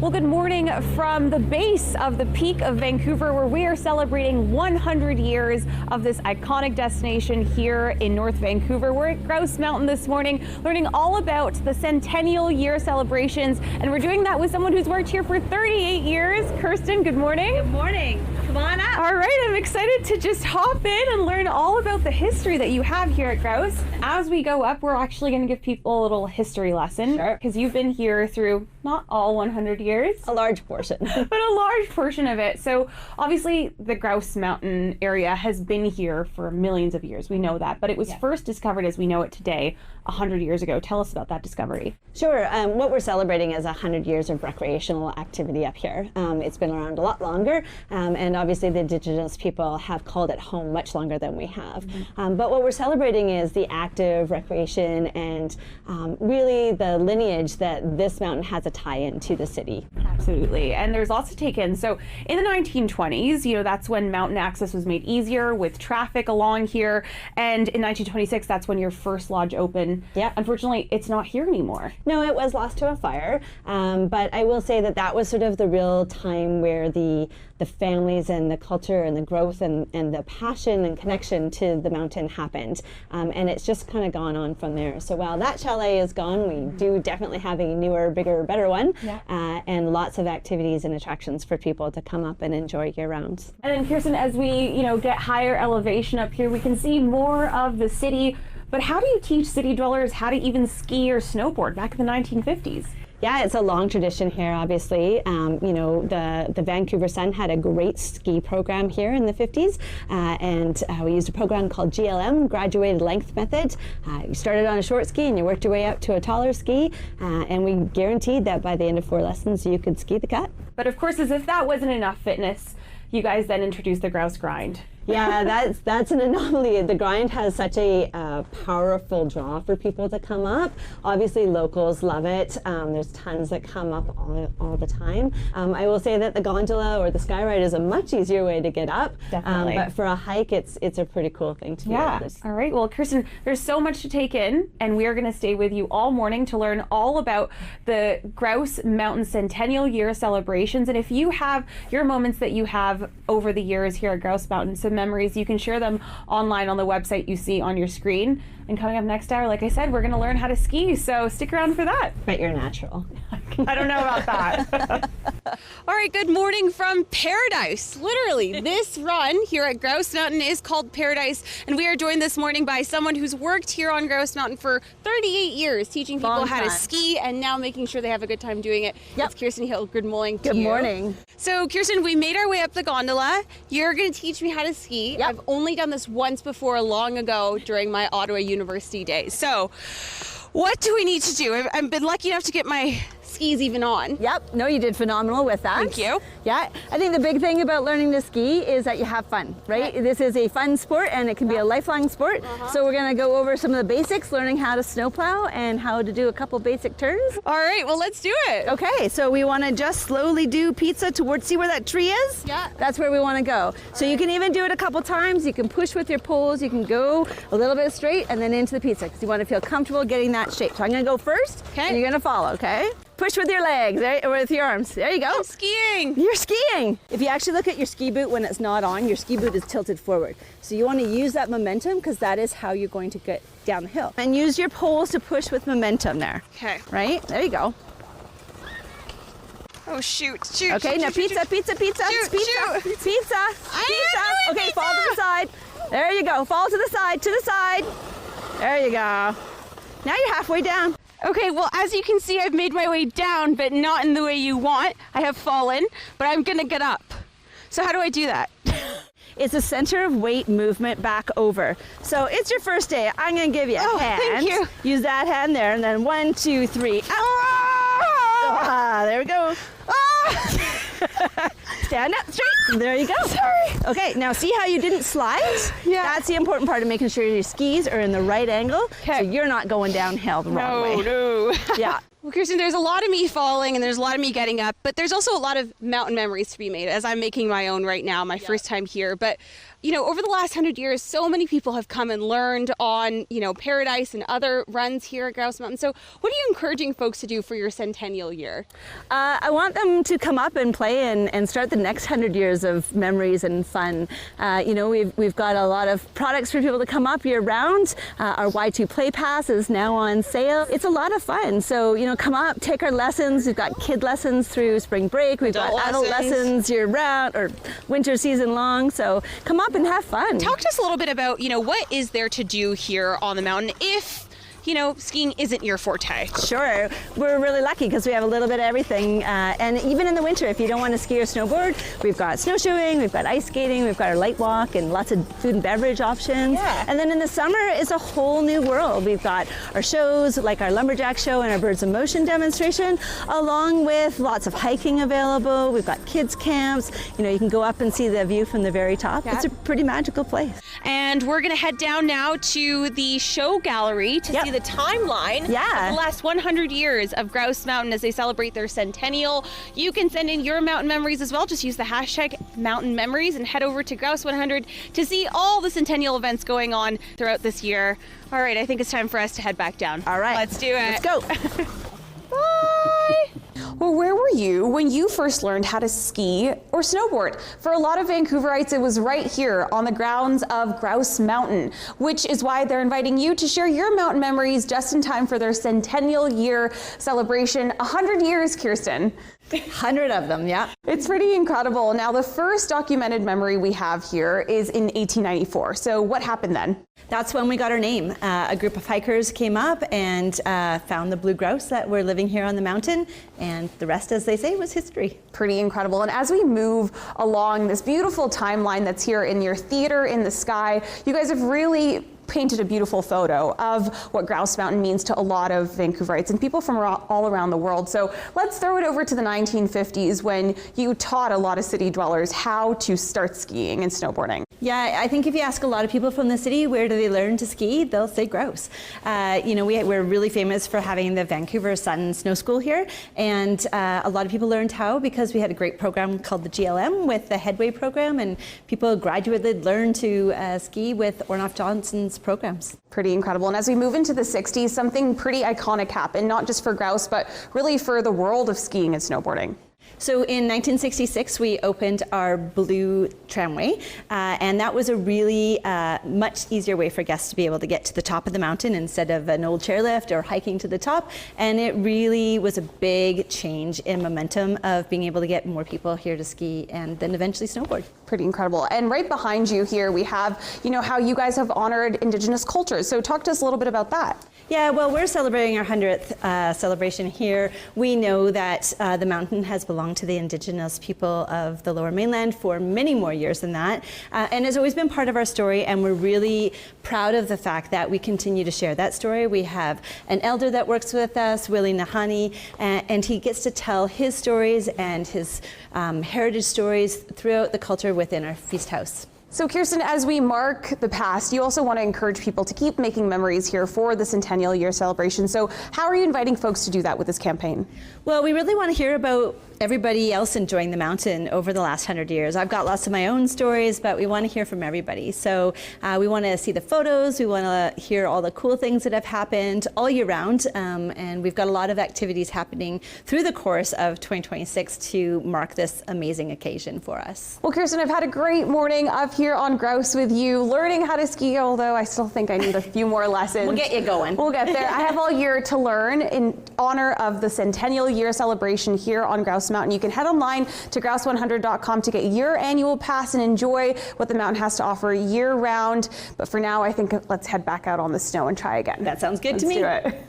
Well, good morning from the base of the peak of Vancouver, where we are celebrating 100 years of this iconic destination here in North Vancouver. We're at Grouse Mountain this morning, learning all about the centennial year celebrations, and we're doing that with someone who's worked here for 38 years. Kirsten, good morning. Good morning. Come on up. All right, I'm excited to just hop in and learn all about the history that you have here at Grouse. As we go up, we're actually going to give people a little history lesson. Sure. Because you've been here through not all 100 years. A large portion. But a large portion of it. So obviously the Grouse Mountain area has been here for millions of years. We know that. But it was first discovered as we know it today 100 years ago. Tell us about that discovery. Sure. What we're celebrating is 100 years of recreational activity up here. It's been around a lot longer, and obviously the Indigenous people have called it home much longer than we have. But what we're celebrating is the active recreation and really the lineage that this mountain has a tie-in to the city. Absolutely. And there's lots to take in. So in the 1920s, that's when mountain access was made easier with traffic along here. And in 1926, that's when your first lodge opened. Yeah. Unfortunately, it's not here anymore. No, it was lost to a fire. But I will say that was sort of the real time where the families and the culture and the growth and the passion and connection to the mountain happened. And it's just kind of gone on from there. So while that chalet is gone, we do definitely have a newer, bigger, better one. Yeah. And lots of activities and attractions for people to come up and enjoy year round. And then Kirsten, as we get higher elevation up here, we can see more of the city. But how do you teach city dwellers how to even ski or snowboard back in the 1950s? Yeah, it's a long tradition here, obviously. The Vancouver Sun had a great ski program here in the 50s, and we used a program called GLM, Graduated Length Method. You started on a short ski and you worked your way up to a taller ski, and we guaranteed that by the end of 4 lessons you could ski the cut. But of course, as if that wasn't enough fitness, you guys then introduced the Grouse Grind. Yeah, that's an anomaly. The grind has such a powerful draw for people to come up. Obviously, locals love it. There's tons that come up all the time. I will say that the gondola or the sky ride is a much easier way to get up. Definitely. But for a hike, it's a pretty cool thing to do. Yeah. All right. Well, Kirsten, there's so much to take in, and we are going to stay with you all morning to learn all about the Grouse Mountain Centennial Year celebrations. And if you have your moments that you have over the years here at Grouse Mountain, some memories, you can share them online on the website you see on your screen. And coming up next hour, like I said, we're going to learn how to ski, so stick around for that. But you're natural. I don't know about that. All right, good morning from paradise. Literally, this run here at Grouse Mountain is called Paradise, and we are joined this morning by someone who's worked here on Grouse Mountain for 38 years, teaching people how to ski and now making sure they have a good time doing it. Yep. It's Kirsten Heal. Good morning to you. Good morning. So, Kirsten, we made our way up the gondola. You're going to teach me how to ski. Yep. I've only done this once before, long ago, during my Ottawa University days. So, what do we need to do? I've been lucky enough to get my skis even on. Yep, no, you did phenomenal with that. Thank you. Yeah, I think the big thing about learning to ski is that you have fun, right? Okay. This is a fun sport and it can be a lifelong sport. So we're gonna go over some of the basics, learning how to snowplow and how to do a couple basic turns. All right, well, let's do it. Okay, so we wanna just slowly do pizza towards, see where that tree is? Yeah. That's where we wanna go. So you can even do it a couple times. You can push with your poles, you can go a little bit straight and then into the pizza because you wanna feel comfortable getting that shape. So I'm gonna go first and you're gonna follow, okay? Push with your legs, right? Or with your arms. There you go. I'm skiing. You're skiing. If you actually look at your ski boot when it's not on, your ski boot is tilted forward. So you want to use that momentum because that is how you're going to get down the hill. And use your poles to push with momentum there. Okay. Right? There you go. Oh, shoot. Okay, now pizza. Shoot. Pizza. Okay, fall to the side. There you go. Fall to the side, There you go. Now you're halfway down. Okay, well, as you can see, I've made my way down, but not in the way you want. I have fallen, but I'm gonna get up. So how do I do that? It's a center of weight movement back over. So it's your first day. I'm gonna give you a hand. Thank you. Use that hand there, and then 1, 2, 3. Ah, there we go. Stand up straight. There you go. Sorry. Okay, now see how you didn't slide? Yeah. That's the important part of making sure your skis are in the right angle, so you're not going downhill the wrong way. No. Yeah. Well, Kirsten, there's a lot of me falling and there's a lot of me getting up, but there's also a lot of mountain memories to be made as I'm making my own right now, my first time here. But over the last 100 years, so many people have come and learned on, Paradise and other runs here at Grouse Mountain. So what are you encouraging folks to do for your centennial year? I want them to come up and play and start the next 100 years of memories and fun. We've got a lot of products for people to come up year round. Our Y2 Play Pass is now on sale. It's a lot of fun. So, come up, take our lessons. We've got kid lessons through spring break. We've got adult lessons year round or winter season long. So come up and have fun. Talk to us a little bit about, what is there to do here on the mountain if skiing isn't your forte? Sure. We're really lucky because we have a little bit of everything. And even in the winter, if you don't want to ski or snowboard, we've got snowshoeing, we've got ice skating, we've got our light walk and lots of food and beverage options. Yeah. And then in the summer, it's a whole new world. We've got our shows like our lumberjack show and our birds of motion demonstration, along with lots of hiking available. We've got kids camps. You can go up and see the view from the very top. Yeah. It's a pretty magical place. And we're going to head down now to the show gallery to see the timeline of the last 100 years of Grouse Mountain as they celebrate their centennial. You can send in your mountain memories as well. Just use the hashtag mountain memories and head over to Grouse 100 to see all the centennial events going on throughout this year. All right, I think it's time for us to head back down. All right. Let's do it. Let's go. Bye. Well, where were you when you first learned how to ski or snowboard? For a lot of Vancouverites, it was right here on the grounds of Grouse Mountain, which is why they're inviting you to share your mountain memories just in time for their centennial year celebration. 100 years, Kirsten. 100 of them, yeah. It's pretty incredible. Now, the first documented memory we have here is in 1894. So what happened then? That's when we got our name. A group of hikers came up and found the blue grouse that were living here on the mountain, and the rest, as they say, was history. Pretty incredible. And as we move along this beautiful timeline that's here in your theater in the sky, you guys have really painted a beautiful photo of what Grouse Mountain means to a lot of Vancouverites and people from all around the world. So let's throw it over to the 1950s when you taught a lot of city dwellers how to start skiing and snowboarding. Yeah, I think if you ask a lot of people from the city, where do they learn to ski? They'll say Grouse. We're really famous for having the Vancouver Sun Snow School here, and a lot of people learned how because we had a great program called the GLM with the Headway program, and people graduated learned to ski with Ornoff Johnson's programs. Pretty incredible. And as we move into the 60s, something pretty iconic happened, not just for Grouse, but really for the world of skiing and snowboarding. So in 1966, we opened our blue tramway, and that was a really much easier way for guests to be able to get to the top of the mountain instead of an old chairlift or hiking to the top. And it really was a big change in momentum of being able to get more people here to ski and then eventually snowboard. Pretty incredible. And right behind you here, we have, how you guys have honored Indigenous cultures. So talk to us a little bit about that. Yeah, well, we're celebrating our 100th celebration here. We know that the mountain has belonged to the Indigenous people of the Lower Mainland for many more years than that, and has always been part of our story, and we're really proud of the fact that we continue to share that story. We have an elder that works with us, Willie Nahani, and he gets to tell his stories and his heritage stories throughout the culture within our feast house. So Kirsten, as we mark the past, you also want to encourage people to keep making memories here for the centennial year celebration. So how are you inviting folks to do that with this campaign? Well, we really want to hear about everybody else enjoying the mountain over the last 100 years. I've got lots of my own stories, but we want to hear from everybody. So we want to see the photos, we want to hear all the cool things that have happened all year round, and we've got a lot of activities happening through the course of 2026 to mark this amazing occasion for us. Well, Kirsten, I've had a great morning up here on Grouse with you, learning how to ski, although I still think I need a few more lessons. We'll get you going. We'll get there. I have all year to learn in honor of the centennial year celebration here on Grouse Mountain. You can head online to grouse100.com to get your annual pass and enjoy what the mountain has to offer year round. But for now, I think let's head back out on the snow and try again. That sounds good to me. Let's do it.